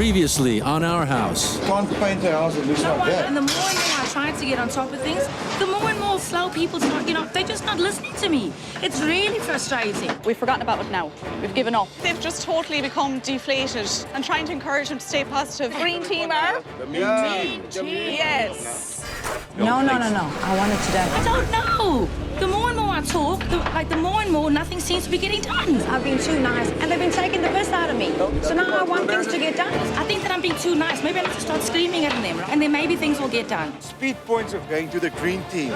Previously on Our House. Can't paint a house that looks like that. And the more and more I try to get on top of things, the more and more slow people start, they're just not listening to me. It's really frustrating. We've forgotten about it now. We've given up. They've just totally become deflated and trying to encourage them to stay positive. Green team are? The mean team. Yes. No. I want it today. I don't know. The more and more I talk, the more and more nothing seems to be getting done. I've been too nice, and they've been taking the piss out of me. So now I want things to get done. I think that I'm being too nice. Maybe I need to start screaming at them, and then maybe things will get done. Speed points of going to the green team.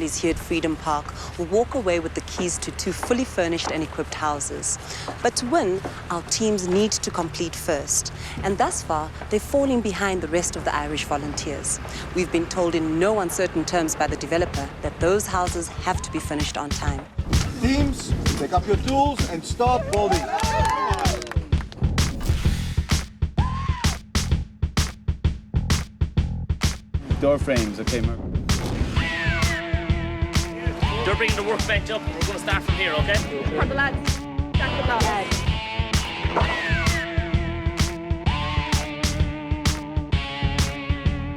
Here at Freedom Park will walk away with the keys to 2 fully furnished and equipped houses. But to win, our teams need to complete first. And thus far, they're falling behind the rest of the Irish volunteers. We've been told in no uncertain terms by the developer that those houses have to be finished on time. Teams, take up your tools and start building. Door frames, okay, Mark. You're bringing the workbench up. We're going to start from here, okay? For the lads. Stack the blocks.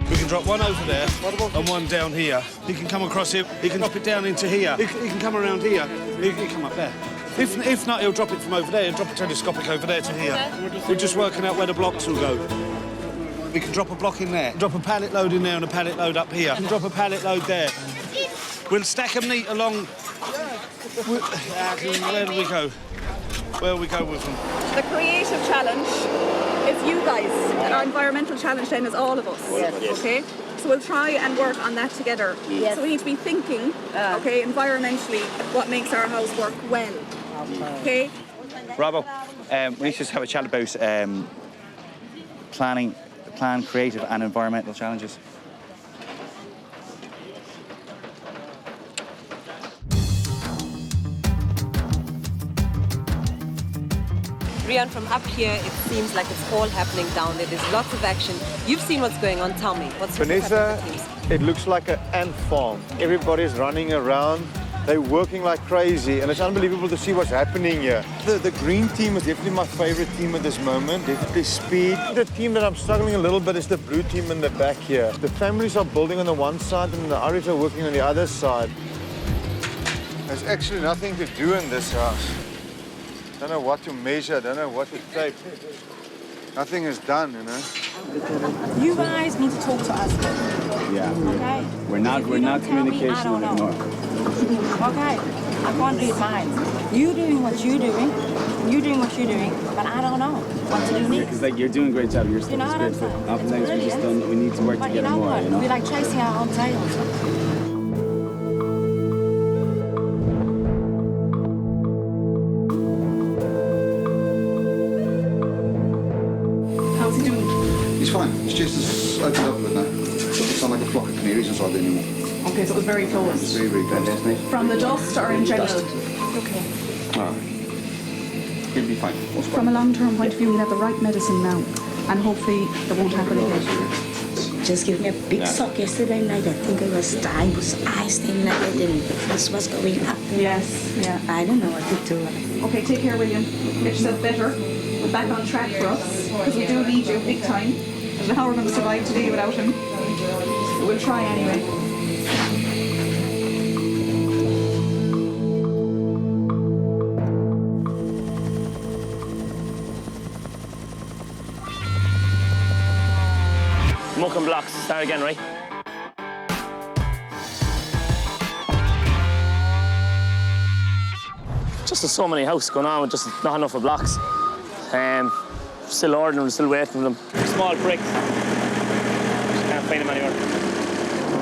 We can drop one over there and one down here. He can come across here. He can drop it down into here. He can come around here. He can come up there. If not, he'll drop it from over there. He'll drop it telescopic over there to here. We're just working out where the blocks will go. We can drop a block in there, drop a pallet load in there and a pallet load up here, and drop a pallet load there. We'll stack them neat along. Where do we go? Where do we go with them? The creative challenge is you guys, and our environmental challenge then is all of us. Yes. Okay? So we'll try and work on that together. Yes. So we need to be thinking, okay, environmentally, what makes our house work well. Okay? Bravo. We need to just have a chat about plan creative and environmental challenges. Riaan, from up here, it seems like it's all happening down there. There's lots of action. You've seen what's going on. Tell me, what's Vanessa, happening with the teams? it looks like an ant farm. Everybody's running around. They're working like crazy, and it's unbelievable to see what's happening here. The green team is definitely my favorite team at this moment. Definitely speed. The team that I'm struggling a little bit is the blue team in the back here. The families are building on the one side, and the Irish are working on the other side. There's actually nothing to do in this house. Don't know what to measure, don't know what to tape. Nothing is done, you know. You guys need to talk to us. Yeah. Okay? We're not communication I don't know. anymore. Okay? I can't read minds. You doing what you're doing, but I don't know what to do next. Because like you're doing a great job. Your stuff You know is what great, I'm but saying? often It's things we just brilliant. don't. We need to work But together you know more. what? You know. We're like chasing our own tails. How's he doing? He's fine. His chest is opened up a bit now. Doesn't sound like a flock of canaries inside there anymore. Okay, so it was very It's close. very, very close. From the dust or in general? Dust. Okay. All right. He'll be fine. From a long-term point of view, we have the right medicine now, and hopefully it won't happen again. Just give me a big sock yesterday night. I think I was eyes thing like I didn't. That's what's going up. Yes, yeah. I don't know what to do. Okay, take care, William. Get yourself better. We're back on track for us, because we do need you big time. I don't know how we're going to survive today without him. But we'll try anyway. Muck and blocks. Start again, right? Just there's so many houses going on with just not enough of blocks. Still ordering them, still waiting for them. Small bricks. Just can't find them anywhere.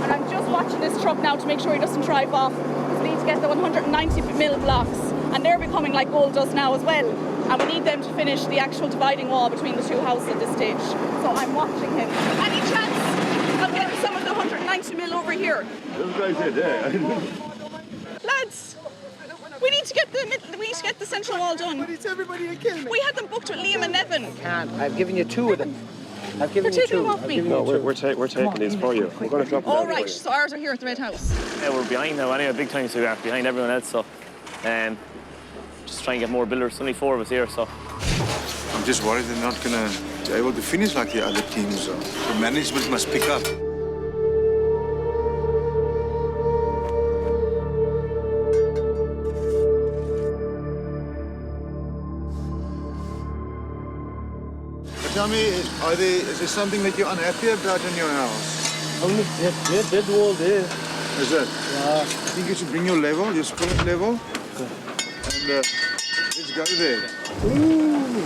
And I'm just watching this truck now to make sure he doesn't drive off. We need to get the 190mm blocks, and they're becoming like gold dust now as well. And we need them to finish the actual dividing wall between the two houses at this stage. So I'm watching him. Any chance of getting some of the 190mm over here? This guy's here. Lads, we need to get the central wall done. But it's everybody again. We had them booked with Liam and Nevin. Can't. I've given you 2 of them. I've given They're you 2. taking them off me. No, we're taking these for you. We're going to drop them All down right, for you. so ours are here at the Red House. Yeah, we're behind now anyway, big time, so we are behind everyone else, so just try and get more builders. There's only 4 of us here, so. I'm just worried they're not going to be able to finish like the other teams. The management must pick up. Tell me, is there something that you're unhappy about in your house? Only that wall there. Is it? Yeah. I think you should bring your level, your spirit level. Okay. And let's go there. Ooh.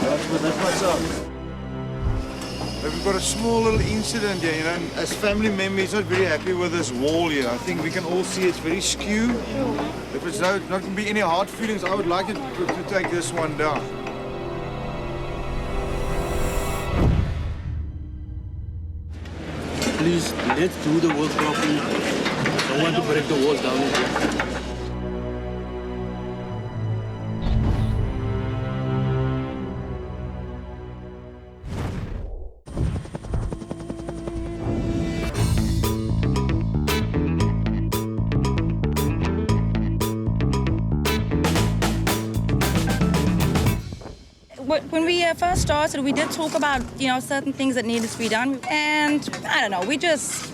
That's what's up. But we've got a small little incident here, you know. And as family members, he's not very happy with this wall here. I think we can all see it's very skewed. If it's not going to be any hard feelings, I would like it to take this one down. Please, let's do the work properly. I don't want to break the walls down here. When we first started, we did talk about, certain things that needed to be done. And I don't know, we just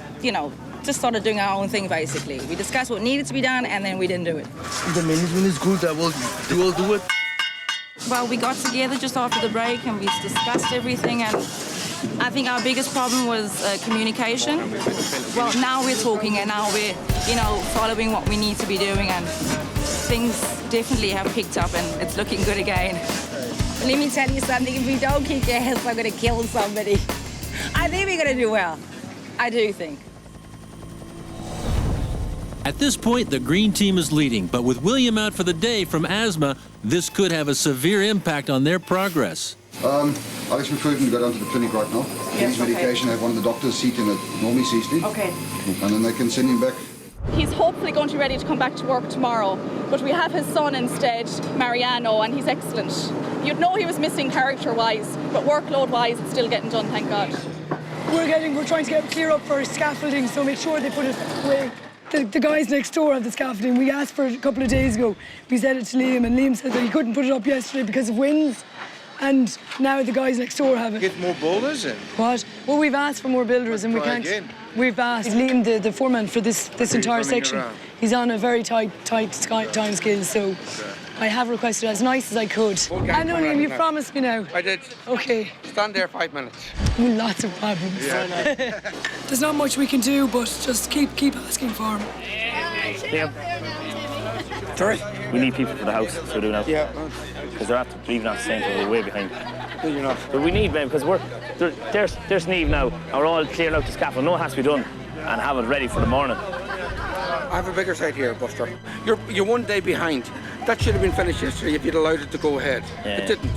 started doing our own thing, basically. We discussed what needed to be done, and then we didn't do it. The management is good. They will do it. Well, we got together just after the break, and we discussed everything. And I think our biggest problem was communication. Well, now we're talking, and now we're, following what we need to be doing. And things definitely have picked up, and it's looking good again. Let me tell you something, if we don't kick ass, we're going to kill somebody. I think we're going to do well. I do think. At this point, the green team is leading, but with William out for the day from asthma, this could have a severe impact on their progress. Alex referred him to go down to the clinic right now. Yes, His medication, they have one of the doctors seat him that normally sees me. Okay. And then they can send him back. He's hopefully going to be ready to come back to work tomorrow, but we have his son instead, Mariano, and he's excellent. You'd know he was missing character-wise, but workload-wise, it's still getting done, thank God. We're trying to get clear up for scaffolding, so make sure they put it away. The guys next door have the scaffolding. We asked for it a couple of days ago. We said it to Liam, and Liam said that he couldn't put it up yesterday because of winds. And now the guys next door have it. Get more boulders in. What? Well, we've asked for more builders, and we can't. Again. We've asked Liam, the foreman for this entire section. Around. He's on a very tight time scale, so I have requested as nice as I could. Okay, I know, Liam, you promised me now. I did. Okay. Stand there 5 minutes. Lots of problems. Yeah. There's not much we can do, but just keep asking for him. Liam. Sorry? We need people for the house, so we do now. Yeah. Because they're after leaving us the same, so we're way behind. No, you're not. But we need, man, because there's Neve now, and we're all clearing out the scaffold. No, it has to be done, and have it ready for the morning. I have a bigger side here, Buster. You're 1 day behind. That should have been finished yesterday if you'd allowed it to go ahead. Yeah. It didn't.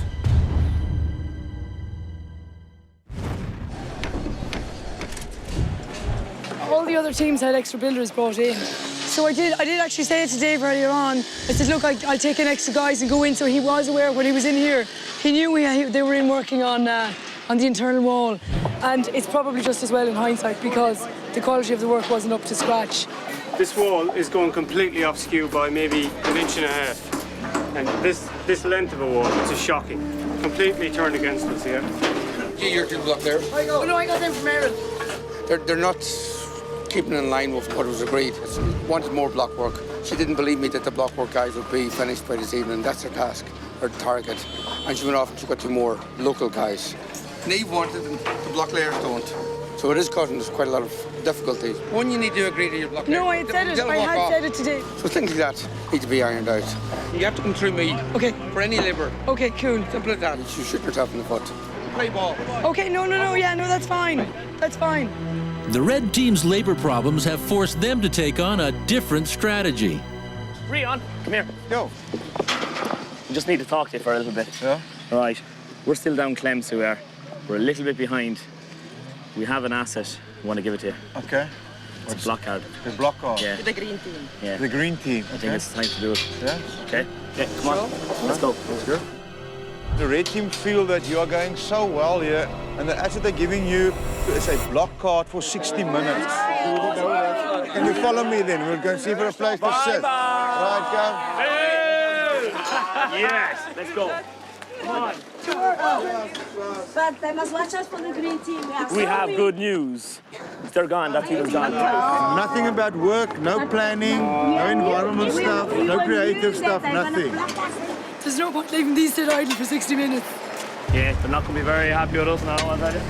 All the other teams had extra builders brought in. So I did actually say it to Dave earlier on. I said, look, I'll take in extra guys and go in. So he was aware when he was in here. He knew they were in working on the internal wall. And it's probably just as well in hindsight because the quality of the work wasn't up to scratch. This wall is going completely off skew by maybe 1.5 inches. And this length of a wall, it's just shocking. Completely turned against us, yeah. Get your tools up there. Oh, no, I got them from Erin. They're not keeping in line with what was agreed. She wanted more block work. She didn't believe me that the block work guys would be finished by this evening. That's her task, her target. And she went off and she got 2 more local guys. Neve wanted them, the block layers don't. So it is causing us quite a lot of difficulties. One, you need to agree to your block. No, I had said it. I had said it today. So things like that need to be ironed out. You have to come through me. Okay. For any labour. Okay, cool. Simple as that. You shoot yourself in the foot. Play ball. Okay, no, yeah, no, that's fine. That's fine. The red team's labor problems have forced them to take on a different strategy. Riaan, come here. Yo. We just need to talk to you for a little bit. Yeah? All right. We're still down Clems, we are. We're a little bit behind. We have an asset. We want to give it to you. Okay. It's a block card. The block card? Yeah. The green team. Yeah. The green team. I think it's time to do it. Yeah? Okay? Yeah, come on. Let's go. Let's go. The red team feel that you are going so well here, and the asset they're giving you is a block card for 60 minutes. Can you follow me then? We'll go and see for a place to sit. Right, go. Yes, let's go. Come on. But they must watch us for the green team. We have good news. They're gone. That team is gone. Nothing about work, no planning, no environment stuff, no creative stuff, nothing. There's no point leaving these sit idle for 60 minutes. Yeah, they're not going to be very happy with us now, I'll tell you.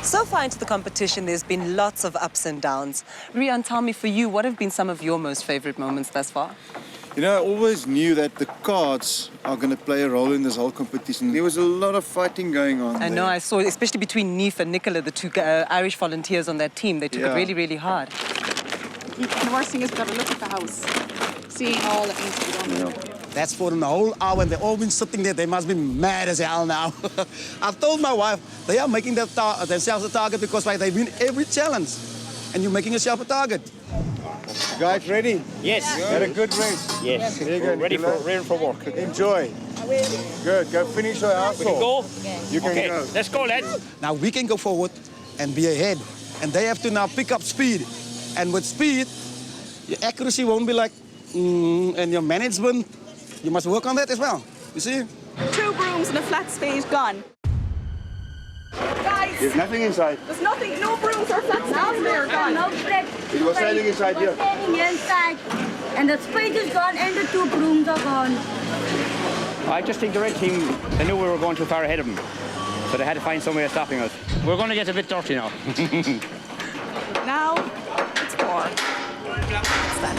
So far into the competition, there's been lots of ups and downs. Riaan, tell me, for you, what have been some of your most favourite moments thus far? You know, I always knew that the cards are going to play a role in this whole competition. There was a lot of fighting going on. I know, I saw, especially between Neef and Nicola, the two Irish volunteers on that team. They took it really, really hard. The worst thing is we've got to look at the house, seeing all that needs to be done. That's for them the whole hour, and they've all been sitting there. They must be mad as hell now. I've told my wife, they are making themselves a target because they win every challenge. And you're making yourself a target. Guys, ready? Yes. Had a good race? Yes. Very good. Ready for work. Enjoy. Good. Go finish your house. We can go? You can go. Let's go, lads. Now we can go forward and be ahead. And they have to now pick up speed. And with speed, your accuracy won't be like, and your management, you must work on that as well. You see? 2 brooms and a flat spade gone. Guys! There's nothing inside. There's nothing, no brooms or flat spades there gone. It was standing inside here. Inside. And the spade is gone and the 2 brooms are gone. I just think the red team, they knew we were going too far ahead of them. So they had to find some way of stopping us. We're going to get a bit dirty now. Now, it's 4. What's that?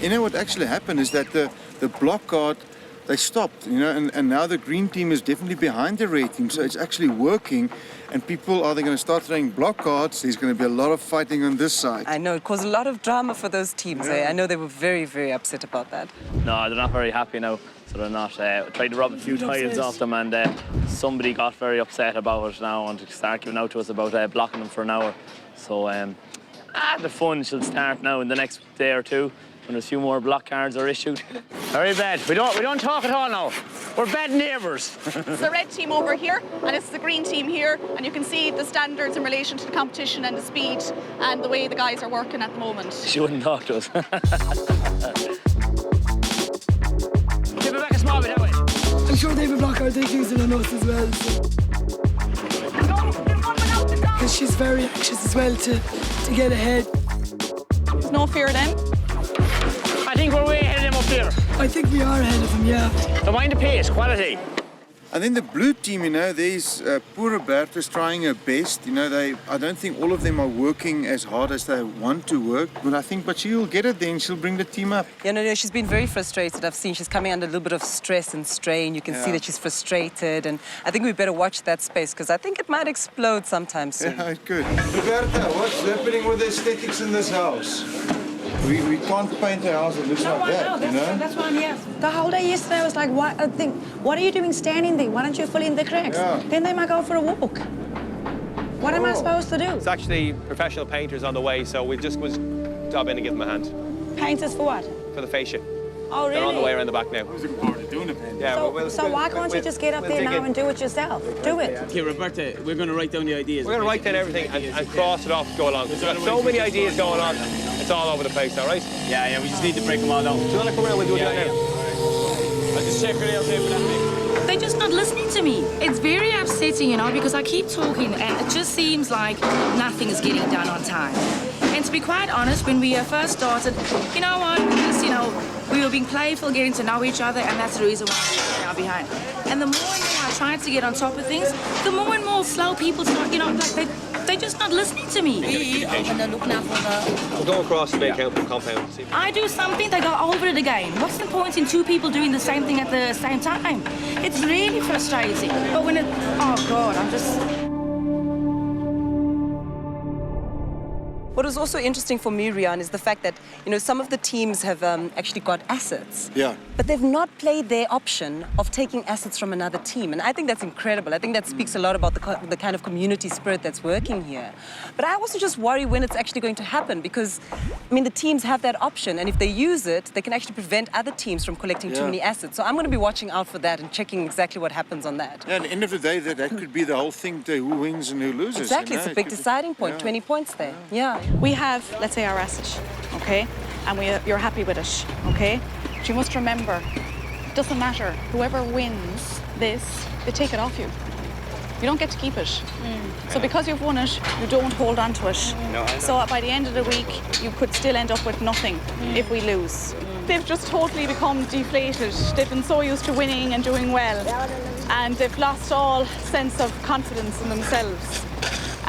You know what actually happened is that the block card, they stopped, you know, and now the green team is definitely behind the red team, so it's actually working, and people are going to start throwing block cards. There's going to be a lot of fighting on this side. I know, it caused a lot of drama for those teams. I know they were very, very upset about that. No, they're not very happy now, so they're not. Tried to rub a few tiles off them, and somebody got very upset about it now and started giving out to us about blocking them for an hour. So the fun should start now in the next day or two, when a few more block cards are issued. Very bad. We don't talk at all now. We're bad neighbours. It's the red team over here, and it's the green team here, and you can see the standards in relation to the competition and the speed and the way the guys are working at the moment. She wouldn't talk to us. Give it back a small bit that way. I'm sure they have a block card they're using on us as well. Because she's very anxious as well to get ahead. There's no fear then. I think we're way ahead of them up there. I think we are ahead of them, yeah. Don't mind the pace, quality. And then the blue team, you know, there's poor Roberta's trying her best. You know, I don't think all of them are working as hard as they want to work. But she'll get it then. She'll bring the team up. Yeah, no, she's been very frustrated. I've seen she's coming under a little bit of stress and strain. You can see that she's frustrated. And I think we better watch that space because I think it might explode sometime soon. Yeah, it could. Roberta, what's happening with the aesthetics in this house? We can't paint a house that looks like that, you know? That's why I'm here. The whole day yesterday I was like, what are you doing standing there? Why don't you fill in the cracks? Yeah. Then they might go for a walk. What am I supposed to do? It's actually professional painters on the way, so we just was job in and give them a hand. Painters for what? For the fascia. Oh, really? They're on the way around the back now. Yeah, So why can't you just get up there now and do it yourself? Do it. Okay, Roberta, we're going to write down the ideas. We're going to write down everything and cross it off to go along. We've got so many ideas going on. It's It's all over the place, all right? Yeah, we just need to break them all down. Do you want to come around? We'll do it down there. I'll just check her out there for that mix. They're just not listening to me. It's very upsetting, because I keep talking and it just seems like nothing is getting done on time. And to be quite honest, when we first started, we were being playful, getting to know each other, and that's the reason why we're now behind. And the more and more I try to get on top of things, the more and more slow people start, they're just not listening to me. We'll go across the big compound. I do something, they go over it again. What's the point in two people doing the same thing at the same time? It's really frustrating. But when oh God, I'm just... What was also interesting for me, Riaan, is the fact that, some of the teams have actually got assets. Yeah. But they've not played their option of taking assets from another team. And I think that's incredible. I think that speaks a lot about the kind of community spirit that's working here. But I also just worry when it's actually going to happen because, the teams have that option. And if they use it, they can actually prevent other teams from collecting too many assets. So I'm going to be watching out for that and checking exactly what happens on that. Yeah, at the end of the day, that could be the whole thing, who wins and who loses. Exactly, it's a big deciding point, 20 points there. Yeah. We have, let's say, our asset, okay? And you're happy with it, okay? But you must remember, it doesn't matter. Whoever wins this, they take it off you. You don't get to keep it. So because you've won it, you don't hold on to it. So by the end of the week, you could still end up with nothing if we lose. They've just totally become deflated. They've been so used to winning and doing well. And they've lost all sense of confidence in themselves.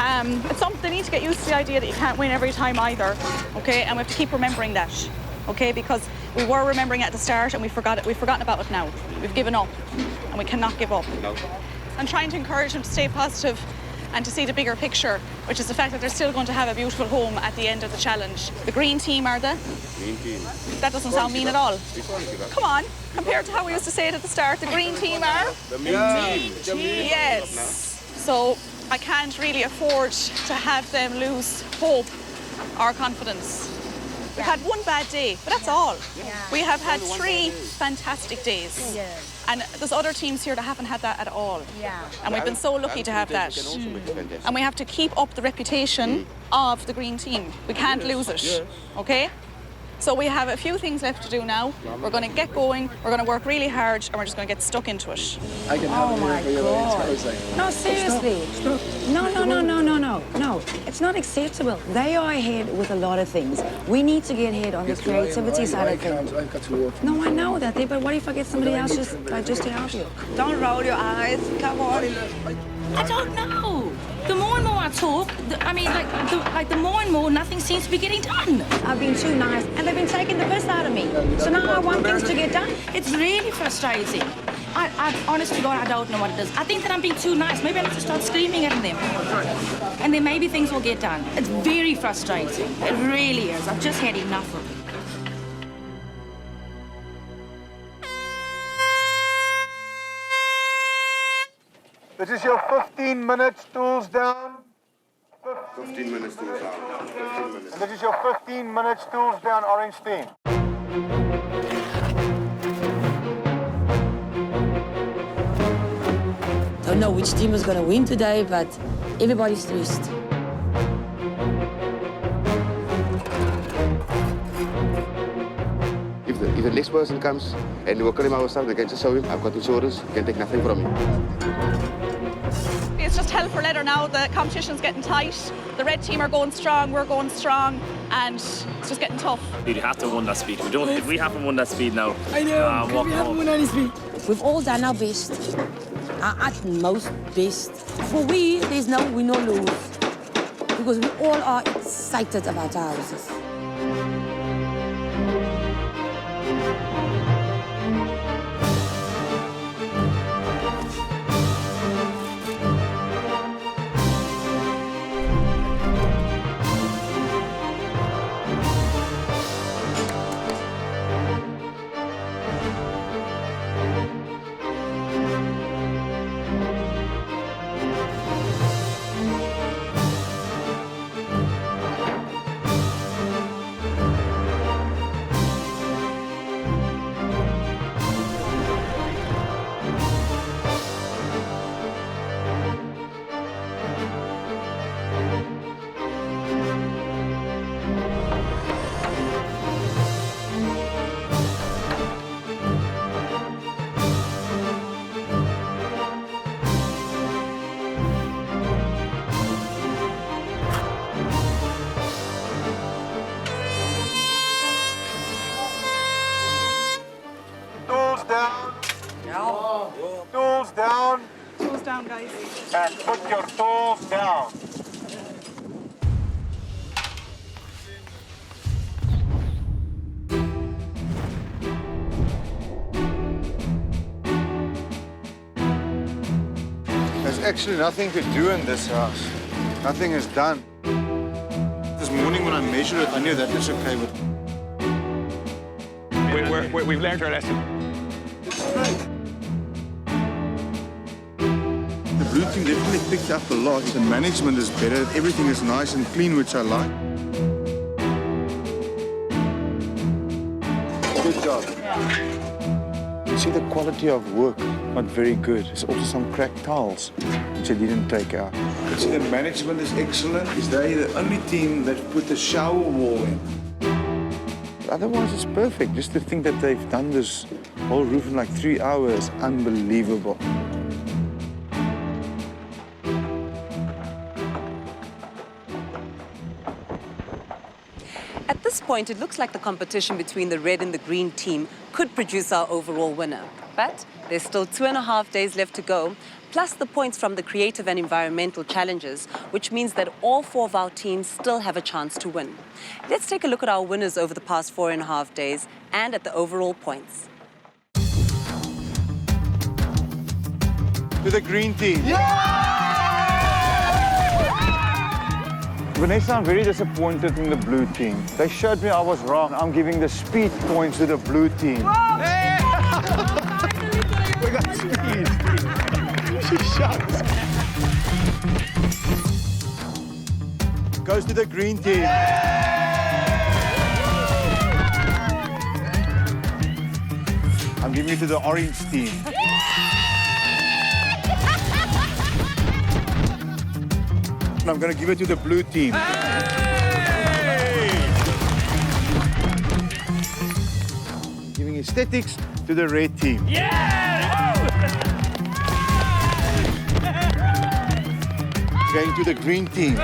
It's something they need to get used to the idea that you can't win every time either, okay? And we have to keep remembering that, okay? Because we were remembering at the start and we've forgotten about it now. We've given up and we cannot give up. No. I'm trying to encourage them to stay positive and to see the bigger picture, which is the fact that they're still going to have a beautiful home at the end of the challenge. The green team are the? Green team. That doesn't sound mean at all. Come on, compared to how we used to say it at the start, the green team are? The mean team. Yes. So I can't really afford to have them lose hope or confidence. We've had one bad day, but that's all. We have had 3 fantastic days. And there's other teams here that haven't had that at all. And we've been so lucky to have that. And we have to keep up the reputation of the green team. We can't lose it, okay? So we have a few things left to do now. We're going to get going, we're going to work really hard, and we're just going to get stuck into it. Oh my God. No, seriously. No. It's not acceptable. They are ahead with a lot of things. We need to get ahead on the creativity side of things. No, I know that, but what if I get somebody else just to help you? Don't roll your eyes. Come on. I don't know. The more and more I talk, the more and more nothing seems to be getting done. I've been too nice, and they've been taking the piss out of me. So now I want things to get done. It's really frustrating. I honest to God, I don't know what it is. I think that I'm being too nice. Maybe I need to start screaming at them. And then maybe things will get done. It's very frustrating. It really is. I've just had enough of it. This is your 15 minutes, tools down. 15 minutes tools down. 15 minutes. And this is your 15 minutes, tools down, orange team. Don't know which team is going to win today, but everybody's stressed. If the next person comes and we work on him ourselves, they can just show him, I've got insurance, you can take nothing from me. It's just hell for leather now. The competition's getting tight. The red team are going strong, we're going strong, and it's just getting tough. You have to win that speed. If we haven't won that speed now, I know, we haven't won any speed. We've all done our best, our utmost best. For we, there's no win or lose, because we all are excited about our houses. Tools down. Tools down, guys. And put your tools down. There's actually nothing to do in this house. Nothing is done. This morning when I measured it, I knew that was okay with. We've learned our lesson. The blue team definitely picked up a lot. The management is better. Everything is nice and clean, which I like. Good job. You see the quality of work, not very good. There's also some cracked tiles, which I didn't take out. You see the management is excellent. They're the only team that put the shower wall in. Otherwise, it's perfect. Just to think that they've done this whole roof in like 3 hours, unbelievable. At this point, it looks like the competition between the red and the green team could produce our overall winner. But there's still 2.5 days left to go, plus the points from the creative and environmental challenges, which means that all 4 of our teams still have a chance to win. Let's take a look at our winners over the past 4.5 days and at the overall points. To the green team. Vanessa, I'm very disappointed in the blue team. They showed me I was wrong. I'm giving the speed points to the blue team. We got speed. She shot. Goes to the green team. I'm giving it to the orange team. And I'm going to give it to the blue team. Giving aesthetics to the red team. Going to the green team.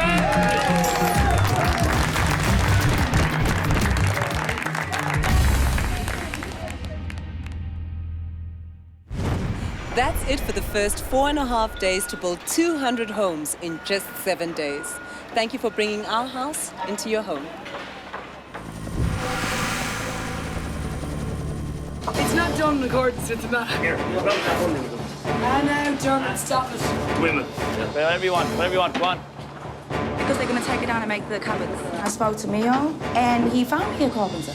That's it for the first 4.5 days to build 200 homes in just 7 days. Thank you for bringing our house into your home. It's not done in accordance with the map. Here, No, John, stop it. women. Whatever you want, go on. Because they're going to take it down and make the cupboards. I spoke to Mio, and he found me a carpenter.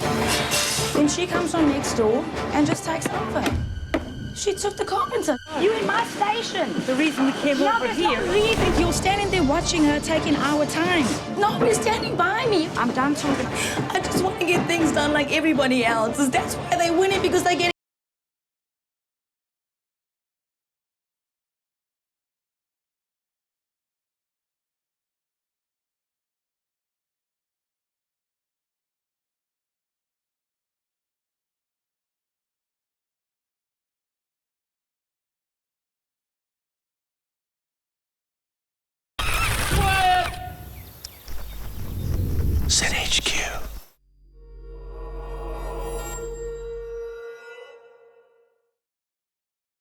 Then she comes on next door and just takes over. She took the carpenter. You in my station. The reason we came over There's here. no reason. You're standing there watching her taking our time. Nobody's standing by me. I'm done talking. I just want to get things done like everybody else. That's why they win it, because they get